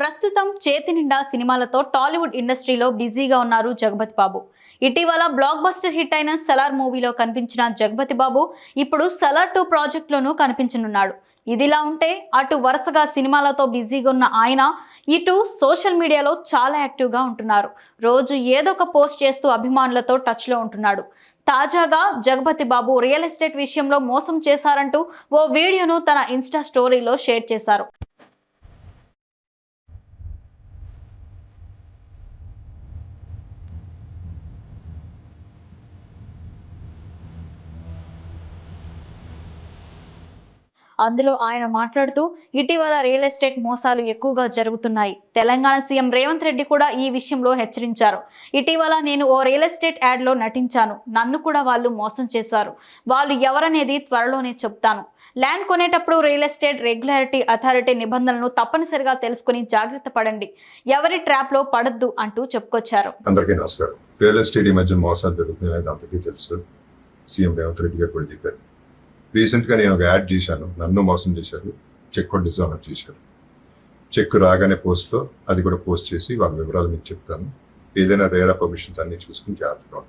ప్రస్తుతం చేతి నిండా సినిమాలతో టాలీవుడ్ ఇండస్ట్రీలో బిజీగా ఉన్నారు జగపతి బాబు. ఇటీవల బ్లాక్ బస్టర్ హిట్ అయిన సలార్ మూవీలో కనిపించిన జగపతి బాబు ఇప్పుడు సలార్ 2 ప్రాజెక్టులోనూ కనిపించనున్నాడు. ఇదిలా ఉంటే అటు వరుసగా సినిమాలతో బిజీగా ఉన్న ఆయన ఇటు సోషల్ మీడియాలో చాలా యాక్టివ్గా ఉంటున్నారు. రోజు ఏదో ఒక పోస్ట్ చేస్తూ అభిమానులతో టచ్లో ఉంటున్నాడు. తాజాగా జగపతి బాబు రియల్ ఎస్టేట్ విషయంలో మోసం చేశారంటూ ఓ వీడియోను తన ఇన్స్టా స్టోరీలో షేర్ చేశారు. అందులో ఆయన మాట్లాడుతూ ఇటీవల రియల్ ఎస్టేట్ మోసాలు ఎక్కువగా జరుగుతున్నాయి. తెలంగాణ సీఎం రేవంత్ రెడ్డి కూడా ఈ విషయంలో హెచ్చరించారు. ఇటీవల నేను ఓ రియల్ ఎస్టేట్ యాడ్లో నటించాను. నన్ను కూడా వాళ్ళు మోసం చేశారు. వాళ్ళు ఎవరనేది త్వరలోనే చెప్తాను. ల్యాండ్ కొనేటప్పుడు రియల్ ఎస్టేట్ రెగ్యులేటరీ అథారిటీ నిబంధనలను తప్పనిసరిగా తెలుసుకుని జాగ్రత్త పడండి. ఎవరి ట్రాప్ లో పడద్దు అంటూ చెప్పుకొచ్చారు. అందరికీ నమస్కారం. రియల్ ఎస్టేట్ ఈ మధ్య మోసాలు జరుగుతున్నాయి, అందరికీ తెలుసు. సీఎం రేవంత్ రెడ్డి గారు కూడా చెప్పారు. రీసెంట్గా నేను ఒక యాడ్ చేశాను, నన్ను మోసం చేశారు, చెక్ కూడా డిజానర్ చేశారు. చెక్ రాగానే పోస్ట్లో అది కూడా పోస్ట్ చేసి వాళ్ళ వివరాలు మీకు చెప్తాను. ఏదైనా రేరా పర్మిషన్స్ అన్ని చూసుకుని జాగ్రత్తగా